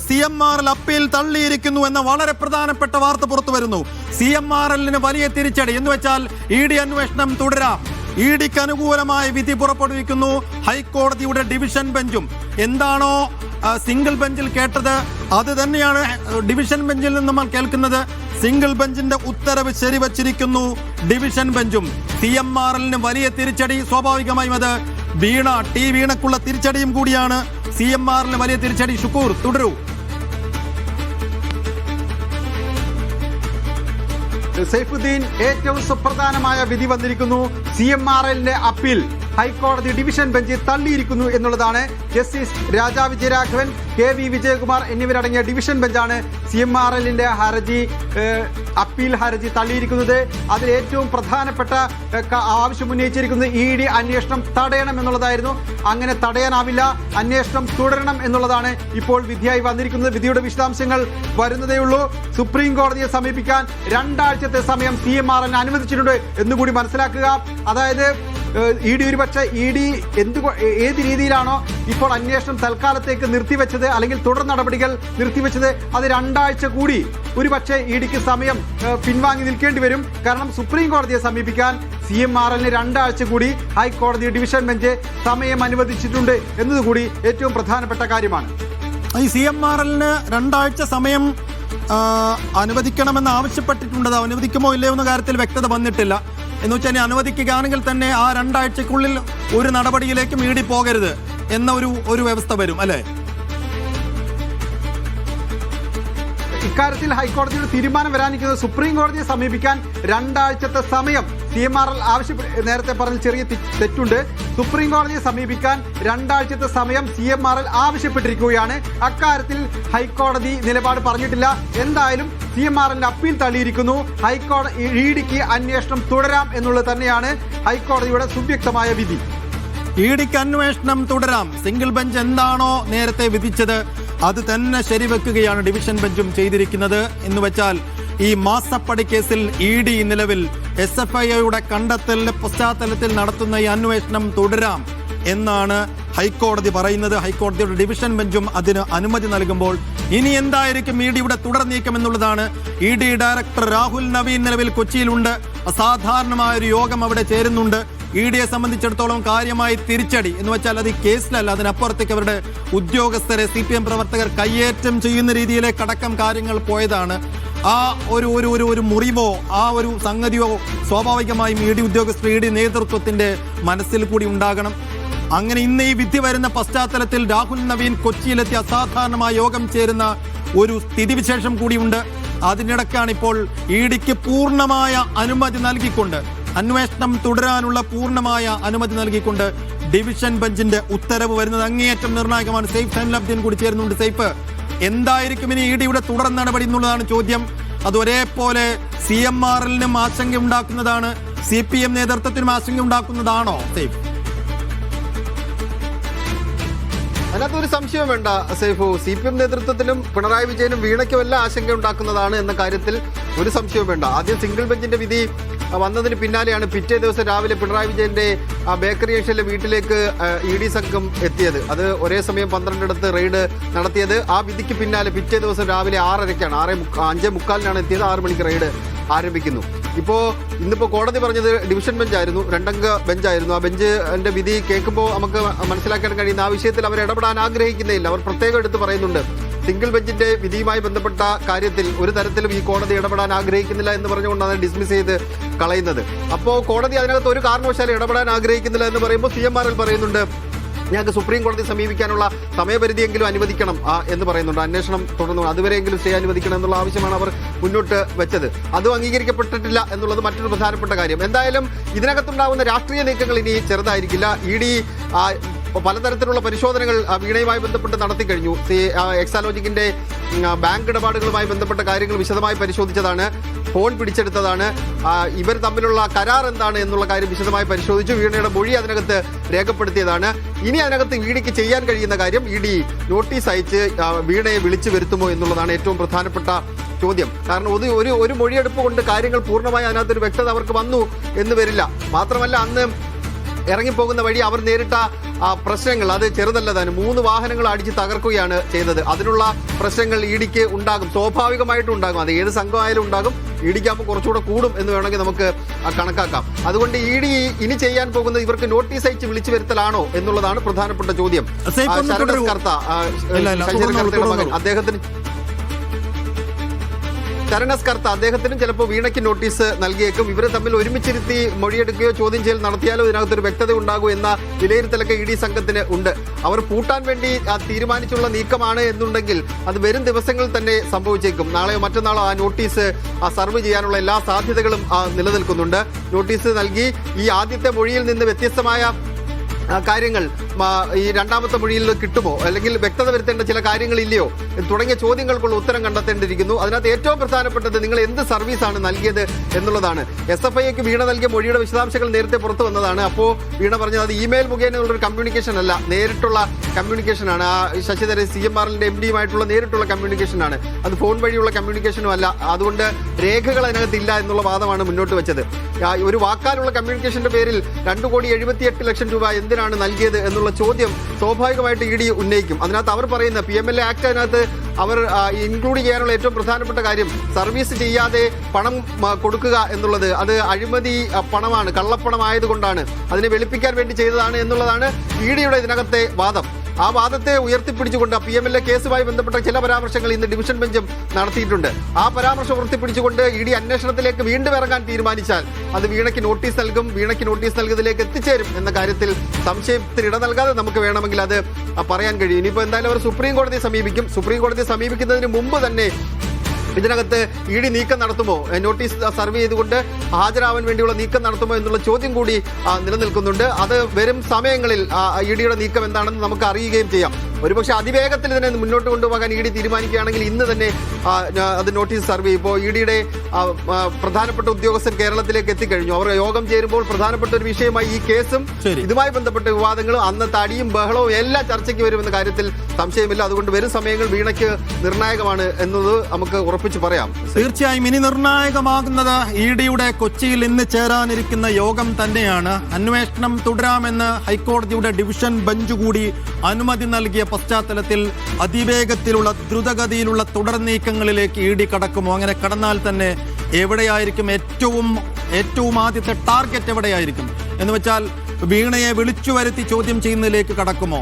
CMRL appeal തള്ളിയിരിക്കുന്നു എന്ന വളരെ പ്രധാനപ്പെട്ട വാർത്ത പുറത്തു വരുന്നു. CMRLന് വലിയ തിരിച്ചടി എന്ന് വെച്ചാൽ ED അന്വേഷണം തുടരാം. EDക്ക് അനുകൂലമായ വിധി പുറപ്പെടുവിക്കുന്നു ഹൈക്കോടതിയുടെ ഡിവിഷൻ ബെഞ്ചും. എന്താണോ സിംഗിൾ ബെഞ്ചിൽ കേട്ടത് അത് തന്നെയാണ് ഡിവിഷൻ ബെഞ്ചിൽ നിന്ന് നമ്മൾ കേൾക്കുന്നത്. സിംഗിൾ ബെഞ്ചിന്റെ ഉത്തരവ് ശരിവച്ചിരിക്കുന്നു ഡിവിഷൻ ബെഞ്ചും. CMRLന് വലിയ തിരിച്ചടി. സ്വാഭാവികമായും അത് വീണക്കുള്ള തിരിച്ചടിയും കൂടിയാണ്. CMRLന് വലിയ തിരിച്ചടി. ഷുക്കൂർ, തുടരൂ. സൈഫുദ്ദീൻ, ഏറ്റവും സുപ്രധാനമായ വിധി വന്നിരിക്കുന്നു. CMRLന്റെ അപ്പീൽ ഹൈക്കോടതി ഡിവിഷൻ ബെഞ്ച് തള്ളിയിരിക്കുന്നു എന്നുള്ളതാണ്. ജസ്റ്റിസ് രാജാ വിജയരാഘവൻ, KV വിജയകുമാർ എന്നിവരടങ്ങിയ ഡിവിഷൻ ബെഞ്ചാണ് CMRLന്റെ അപ്പീൽ ഹർജി തള്ളിയിരിക്കുന്നത്. അതിൽ ഏറ്റവും പ്രധാനപ്പെട്ട ആവശ്യം ഉന്നയിച്ചിരിക്കുന്നത് ED അന്വേഷണം തടയണം എന്നുള്ളതായിരുന്നു. അങ്ങനെ തടയാനാവില്ല, അന്വേഷണം തുടരണം എന്നുള്ളതാണ് ഇപ്പോൾ വിധിയായി വന്നിരിക്കുന്നത്. വിധിയുടെ വിശദാംശങ്ങൾ വരുന്നതേയുള്ളൂ. സുപ്രീം കോടതിയെ സമീപിക്കാൻ 2 ആഴ്ചത്തെ സമയം CMRLന് അനുവദിച്ചിട്ടുണ്ട് എന്നുകൂടി മനസ്സിലാക്കുക. അതായത് ED ഒരുപക്ഷെ ഏത് രീതിയിലാണോ ഇപ്പോൾ അന്വേഷണം തൽക്കാലത്തേക്ക് നിർത്തിവെച്ചത് അല്ലെങ്കിൽ തുടർ നടപടികൾ നിർത്തിവെച്ചത്, അത് 2 ആഴ്ച കൂടി ഒരുപക്ഷെ EDക്ക് സമയം പിൻവാങ്ങി നിൽക്കേണ്ടി വരും. കാരണം സുപ്രീം കോടതിയെ സമീപിക്കാൻ CMRLന് 2 ആഴ്ച കൂടി ഹൈക്കോടതി ഡിവിഷൻ ബെഞ്ച് സമയം അനുവദിച്ചിട്ടുണ്ട് എന്നതുകൂടി ഏറ്റവും പ്രധാനപ്പെട്ട കാര്യമാണ്. ഈ CMRLന് 2 ആഴ്ച സമയം അനുവദിക്കണമെന്ന് ആവശ്യപ്പെട്ടിട്ടുണ്ട്. അത് അനുവദിക്കുമോ ഇല്ലയോ എന്ന കാര്യത്തിൽ വ്യക്തത വന്നിട്ടില്ല. എന്ന് വെച്ചാൽ അനുവദിക്കുകയാണെങ്കിൽ തന്നെ ആ 2 ആഴ്ചക്കുള്ളിൽ ഒരു നടപടിയിലേക്കും ED പോകരുത് എന്ന ഒരു വ്യവസ്ഥ വരും അല്ലേ? ഇക്കാര്യത്തിൽ ഹൈക്കോടതിയുടെ തീരുമാനം വരാനിരിക്കുന്നത് സുപ്രീം കോടതിയെ സമീപിക്കാൻ 2 ആഴ്ചത്തെ സമയം CMRL നേരത്തെ പറഞ്ഞ ചെറിയ തെറ്റുണ്ട്. സുപ്രീം കോടതിയെ സമീപിക്കാൻ 2 ആഴ്ചത്തെ സമയം CMRL ആവശ്യപ്പെട്ടിരിക്കുകയാണ്. അക്കാര്യത്തിൽ ഹൈക്കോടതി നിലപാട് പറഞ്ഞിട്ടില്ല. എന്തായാലും CMRLന്റെ അപ്പീൽ തള്ളിയിരിക്കുന്നു. EDക്ക് അന്വേഷണം തുടരാം എന്നുള്ളത് തന്നെയാണ് ഹൈക്കോടതിയുടെ സുവ്യക്തമായ വിധി. EDക്ക് അന്വേഷണം തുടരാം. സിംഗിൾ ബെഞ്ച് എന്താണോ നേരത്തെ വിധിച്ചത് അത് തന്നെ ശരിവെക്കുകയാണ് ഡിവിഷൻ ബെഞ്ചും ചെയ്തിരിക്കുന്നത്. എന്ന് വെച്ചാൽ ഈ മാസപ്പടി കേസിൽ ED നിലവിൽ SFIയുടെ കണ്ടെത്തലിന്റെ പശ്ചാത്തലത്തിൽ നടത്തുന്ന ഈ അന്വേഷണം തുടരാം എന്നാണ് ഹൈക്കോടതി പറയുന്നത്. ഹൈക്കോടതിയുടെ ഡിവിഷൻ ബെഞ്ചും അതിന് അനുമതി നൽകുമ്പോൾ ഇനി എന്തായിരിക്കും EDയുടെ തുടർ നീക്കം എന്നുള്ളതാണ്. ED ഡയറക്ടർ രാഹുൽ നവീൻ നിലവിൽ കൊച്ചിയിലുണ്ട്. അസാധാരണമായ ഒരു യോഗം അവിടെ ചേരുന്നുണ്ട്. EDയെ സംബന്ധിച്ചിടത്തോളം കാര്യമായി തിരിച്ചടി എന്ന് വെച്ചാൽ അത് ഈ കേസിലല്ല, അതിനപ്പുറത്തേക്ക് അവരുടെ ഉദ്യോഗസ്ഥരെ CPM പ്രവർത്തകർ കയ്യേറ്റം ചെയ്യുന്ന രീതിയിലേക്ക് അടക്കം കാര്യങ്ങൾ പോയതാണ്. ആ ഒരു മുറിവോ ആ ഒരു സംഗതിയോ സ്വാഭാവികമായും ED ഉദ്യോഗസ്ഥർ ED നേതൃത്വത്തിന്റെ മനസ്സിൽ കൂടി ഉണ്ടാകണം. അങ്ങനെ ഇന്ന് ഈ വിധി വരുന്ന പശ്ചാത്തലത്തിൽ രാഹുൽ നവീൻ കൊച്ചിയിലെത്തി അസാധാരണമായ യോഗം ചേരുന്ന ഒരു സ്ഥിതിവിശേഷം കൂടിയുണ്ട്. അതിനിടയ്ക്കാണ് ഇപ്പോൾ EDക്ക് പൂർണ്ണമായ അനുമതി നൽകിക്കൊണ്ട് അന്വേഷണം തുടരാനുള്ള പൂർണ്ണമായ അനുമതി നൽകിക്കൊണ്ട് ഡിവിഷൻ ബെഞ്ചിന്റെ ഉത്തരവ് വരുന്നത്. അങ്ങേയറ്റം നിർണായകമാണ്. സെയ്ഫ് സൈനുലബ്ദീൻ കൂടി ചേരുന്നുണ്ട്. സെയ്ഫ്, എന്തായിരിക്കും ഇനി EDയുടെ തുടർ നടപടി എന്നുള്ളതാണ് ചോദ്യം. അത് ഒരേപോലെ CMRLനും ആശങ്ക ഉണ്ടാക്കുന്നതാണ്, CPM നേതൃത്വത്തിനും ആശങ്ക ഉണ്ടാക്കുന്നതാണോ സെയ്ഫ്? അതിനകത്തൊരു സംശയം വേണ്ട സൈഫു. CPM നേതൃത്വത്തിലും പിണറായി വിജയനും വീണയ്ക്കും എല്ലാം ആശങ്ക ഉണ്ടാക്കുന്നതാണ് എന്ന കാര്യത്തിൽ ഒരു സംശയവും വേണ്ട. ആദ്യം സിംഗിൾ ബെഞ്ചിന്റെ വിധി വന്നതിന് പിന്നാലെയാണ് പിറ്റേ ദിവസം രാവിലെ പിണറായി വിജയന്റെ ബേക്കറി ജംഗ്ഷനിലെ വീട്ടിലേക്ക് ED സംഘം എത്തിയത്. അത് ഒരേ സമയം 12 റെയ്ഡ് നടത്തിയത്. ആ വിധിക്ക് പിന്നാലെ പിറ്റേ ദിവസം രാവിലെ 6:30-ക്കാണ് 5:45-നാണ് എത്തിയത്. 6 മണിക്ക് റെയ്ഡ് ആരംഭിക്കുന്നു. ഇന്നിപ്പോ കോടതി പറഞ്ഞത് ഡിവിഷൻ ബെഞ്ചായിരുന്നു, 2-അംഗ ബെഞ്ചായിരുന്നു. ആ ബെഞ്ചിന്റെ വിധി കേൾക്കുമ്പോൾ നമുക്ക് മനസ്സിലാക്കാൻ കഴിയുന്ന ആ വിഷയത്തിൽ അവർ ഇടപെടാൻ ആഗ്രഹിക്കുന്നില്ല. അവർ പ്രത്യേകം എടുത്ത് പറയുന്നുണ്ട് സിംഗിൾ ബെഞ്ചിന്റെ വിധിയുമായി ബന്ധപ്പെട്ട കാര്യത്തിൽ ഒരു തരത്തിലും ഈ കോടതി ഇടപെടാൻ ആഗ്രഹിക്കുന്നില്ല എന്ന് പറഞ്ഞുകൊണ്ടാണ് ഡിസ്മിസ് ചെയ്ത് കളയുന്നത്. അപ്പോൾ കോടതി അതിനകത്ത് ഒരു കാരണവശാലും ഇടപെടാൻ ആഗ്രഹിക്കുന്നില്ല എന്ന് പറയുമ്പോൾ CMRL പറയുന്നുണ്ട് ഞങ്ങൾക്ക് സുപ്രീം കോടതി സമീപിക്കാനുള്ള സമയപരിധിയെങ്കിലും അനുവദിക്കണം എന്ന് പറയുന്നുണ്ട്. അന്വേഷണം തുടർന്നു അതുവരെയെങ്കിലും സ്റ്റേ അനുവദിക്കണം എന്നുള്ള ആവശ്യമാണ് അവർ മുന്നോട്ട് വെച്ചത്. അതും അംഗീകരിക്കപ്പെട്ടിട്ടില്ല എന്നുള്ളത് മറ്റൊരു പ്രധാനപ്പെട്ട കാര്യം. എന്തായാലും ഇതിനകത്തുണ്ടാകുന്ന രാഷ്ട്രീയ നീക്കങ്ങൾ ഇനി ചെറുതായിരിക്കില്ല. ED പലതരത്തിലുള്ള പരിശോധനകൾ വീണയുമായി ബന്ധപ്പെട്ട് നടത്തിക്കഴിഞ്ഞു. എക്സാലോജിക്കിന്റെ ബാങ്ക് ഇടപാടുകളുമായി ബന്ധപ്പെട്ട കാര്യങ്ങൾ വിശദമായി പരിശോധിച്ചതാണ്. ഫോൺ പിടിച്ചെടുത്തതാണ്. ഇവർ തമ്മിലുള്ള കരാർ എന്താണ് എന്നുള്ള കാര്യം വിശദമായി പരിശോധിച്ചു. വീണയുടെ മൊഴി അതിനകത്ത് രേഖപ്പെടുത്തിയതാണ്. ഇനി അതിനകത്ത് EDക്ക് ചെയ്യാൻ കഴിയുന്ന കാര്യം ED നോട്ടീസ് അയച്ച് വീണയെ വിളിച്ചു വരുത്തുമോ എന്നുള്ളതാണ് ഏറ്റവും പ്രധാനപ്പെട്ട ചോദ്യം. കാരണം ഒരു മൊഴിയെടുപ്പ് കൊണ്ട് കാര്യങ്ങൾ പൂർണ്ണമായി അതിനകത്തൊരു വ്യക്തത അവർക്ക് വന്നു എന്ന് വരില്ല. മാത്രമല്ല അന്ന് ഇറങ്ങിപ്പോകുന്ന വഴി അവർ നേരിട്ട പ്രശ്നങ്ങൾ അത് ചെറുതല്ല തന്നെ. 3 വാഹനങ്ങൾ അടിച്ച് തകർക്കുകയാണ് ചെയ്തത്. അതിനുള്ള പ്രശ്നങ്ങൾ ഇഡിക്ക് ഉണ്ടാകും, സ്വാഭാവികമായിട്ടും ഉണ്ടാകും. അത് ഏത് സംഘമായാലും ഉണ്ടാകും. ഇഡിക്കാകുമ്പോൾ കുറച്ചുകൂടെ കൂടും എന്ന് വേണമെങ്കിൽ നമുക്ക് കണക്കാക്കാം. അതുകൊണ്ട് ഇഡി ഇനി ചെയ്യാൻ പോകുന്നത് ഇവർക്ക് നോട്ടീസ് അയച്ച് വിളിച്ചു വരുത്തലാണോ എന്നുള്ളതാണ് പ്രധാനപ്പെട്ട ചോദ്യം. ശരത് കർത്ത, ശശികർത്തയുടെ മകൻ, ശരണസ് കർത്ത, അദ്ദേഹത്തിനും ചിലപ്പോൾ വീണയ്ക്ക് നോട്ടീസ് നൽകിയേക്കും. ഇവരെ തമ്മിൽ ഒരുമിച്ചിരുത്തി മൊഴിയെടുക്കുകയോ ചോദ്യം ചെയ്യൽ നടത്തിയാലോ ഇതിനകത്തൊരു വ്യക്തത ഉണ്ടാകും എന്ന വിലയിരുത്തലൊക്കെ ഇഡി സംഘത്തിന് ഉണ്ട്. അവർ പൂട്ടാൻ വേണ്ടി തീരുമാനിച്ചുള്ള നീക്കമാണ് എന്നുണ്ടെങ്കിൽ അത് വരും ദിവസങ്ങളിൽ തന്നെ സംഭവിച്ചേക്കും. നാളെയോ മറ്റന്നാളോ ആ നോട്ടീസ് സർവ് ചെയ്യാനുള്ള എല്ലാ സാധ്യതകളും നിലനിൽക്കുന്നുണ്ട്. നോട്ടീസ് നൽകി ഈ ആദ്യത്തെ മൊഴിയിൽ നിന്ന് വ്യത്യസ്തമായ കാര്യങ്ങൾ ഈ രണ്ടാമത്തെ മൊഴിയിൽ കിട്ടുമോ, അല്ലെങ്കിൽ വ്യക്തത വരുത്തേണ്ട ചില കാര്യങ്ങളില്ലയോ തുടങ്ങിയ ചോദ്യങ്ങൾക്കുള്ള ഉത്തരം കണ്ടെത്തേണ്ടിയിരിക്കുന്നു. അതിനകത്ത് ഏറ്റവും പ്രധാനപ്പെട്ടത് നിങ്ങൾ എന്ത് സർവീസാണ് നൽകിയത് എന്നുള്ളതാണ്. SFIക്ക് വീണ നൽകിയ മൊഴിയുടെ വിശദാംശങ്ങൾ നേരത്തെ പുറത്തു വന്നതാണ്. അപ്പോൾ വീണ പറഞ്ഞത് അത് ഇമെയിൽ മുഖേനയുള്ളൊരു കമ്മ്യൂണിക്കേഷൻ അല്ല, നേരിട്ടുള്ള കമ്മ്യൂണിക്കേഷനാണ്. ആ ശശിധരൻ CMRLന്റെ MDയുമായിട്ടുള്ള നേരിട്ടുള്ള കമ്മ്യൂണിക്കേഷനാണ്, അത് ഫോൺ വഴിയുള്ള കമ്മ്യൂണിക്കേഷനും അല്ല. അതുകൊണ്ട് രേഖകൾ അതിനകത്ത് ഇല്ല എന്നുള്ള വാദമാണ് മുന്നോട്ട് വെച്ചത്. ഒരു വാക്കാലുള്ള കമ്മ്യൂണിക്കേഷന്റെ പേരിൽ 2,78,00,000 രൂപ എന്തിനാണ് നൽകിയത് എന്നുള്ള ചോദ്യം സ്വാഭാവികമായിട്ട് ഇഡി ഉന്നയിക്കും. അതിനകത്ത് അവർ പറയുന്ന PMLA ആക്ട് അതിനകത്ത് അവർ ഇൻക്ലൂഡ് ചെയ്യാനുള്ള ഏറ്റവും പ്രധാനപ്പെട്ട കാര്യം സർവീസ് ചെയ്യാതെ പണം കൊടുക്കുക എന്നുള്ളത്, അത് അഴിമതി പണമാണ്, കള്ളപ്പണമായതുകൊണ്ടാണ്, അതിനെ വെളുപ്പിക്കാൻ വേണ്ടി ചെയ്തതാണ് എന്നുള്ളതാണ് ഇഡിയുടെ ഇതിനകത്തെ വാദം. ആ വാദത്തെ ഉയർത്തിപ്പിടിച്ചുകൊണ്ട് PMLA കേസുമായി ബന്ധപ്പെട്ട ചില പരാമർശങ്ങൾ ഇന്ന് ഡിവിഷൻ ബെഞ്ചും നടത്തിയിട്ടുണ്ട്. ആ പരാമർശം ഉയർത്തിപ്പിടിച്ചുകൊണ്ട് ഇഡി അന്വേഷണത്തിലേക്ക് വീണ്ടും ഇറങ്ങാൻ തീരുമാനിച്ചാൽ അത് വീണയ്ക്ക് നോട്ടീസ് നൽകും, വീണയ്ക്ക് നോട്ടീസ് നൽകുന്നതിലേക്ക് എത്തിച്ചേരും എന്ന കാര്യത്തിൽ സംശയത്തിന് ഇട നൽകാതെ നമുക്ക് വേണമെങ്കിൽ അത് പറയാൻ കഴിയും. ഇനിയിപ്പോൾ എന്തായാലും അവർ സുപ്രീം കോടതിയെ സമീപിക്കും. സുപ്രീം കോടതിയെ സമീപിക്കുന്നതിന് മുമ്പ് തന്നെ ഇതിനകത്ത് ഇഡി നീക്കം നടത്തുമോ, നോട്ടീസ് സർവ് ചെയ്തുകൊണ്ട് ഹാജരാവാൻ വേണ്ടിയുള്ള നീക്കം നടത്തുമോ എന്നുള്ള ചോദ്യം കൂടി നിലനിൽക്കുന്നുണ്ട്. അത് വരും സമയങ്ങളിൽ ഇഡിയുടെ നീക്കം എന്താണെന്ന് നമുക്ക് അറിയുകയും ചെയ്യാം. ഒരുപക്ഷെ അതിവേഗത്തിൽ ഇതിനെ മുന്നോട്ട് കൊണ്ടുപോകാൻ ഇഡി തീരുമാനിക്കുകയാണെങ്കിൽ ഇന്ന് തന്നെ അത് നോട്ടീസ് സർവ് ചെയ്യും. ഇപ്പോൾ ഇഡിയുടെ പ്രധാനപ്പെട്ട ഉദ്യോഗസ്ഥർ കേരളത്തിലേക്ക് എത്തിക്കഴിഞ്ഞു. അവർ യോഗം ചേരുമ്പോൾ പ്രധാനപ്പെട്ട ഒരു വിഷയമായി ഈ കേസും ഇതുമായി ബന്ധപ്പെട്ട വിവാദങ്ങളും അന്നത്തെ അടിയും ബഹളവും എല്ലാം ചർച്ചയ്ക്ക് വരുമെന്ന കാര്യത്തിൽ സംശയമില്ല. അതുകൊണ്ട് വരും സമയങ്ങൾ വീണയ്ക്ക് നിർണായകമാണ് എന്നത് നമുക്ക് ഉറപ്പിച്ച് പറയാം. തീർച്ചയായും ഇനി നിർണായകമാകുന്നത് ഇഡിയുടെ കൊച്ചിയിൽ ഇന്ന് ചേരാനിരിക്കുന്ന യോഗം തന്നെയാണ്. അന്വേഷണം തുടരാമെന്ന് ഹൈക്കോടതിയുടെ ഡിവിഷൻ ബെഞ്ച് കൂടി അനുമതി നൽകിയ പശ്ചാത്തലത്തിൽ അതിവേഗത്തിലുള്ള ദ്രുതഗതിയിലുള്ള തുടർ നീക്കങ്ങളിലേക്ക് ഇഡി കടക്കുമോ? അങ്ങനെ കടന്നാൽ തന്നെ എവിടെയായിരിക്കും ഏറ്റവും ആദ്യത്തെ ടാർഗറ്റ് എവിടെയായിരിക്കും എന്ന് വെച്ചാൽ വീണയെ വിളിച്ചു വരുത്തി ചോദ്യം ചെയ്യുന്നതിലേക്ക് കടക്കുമോ?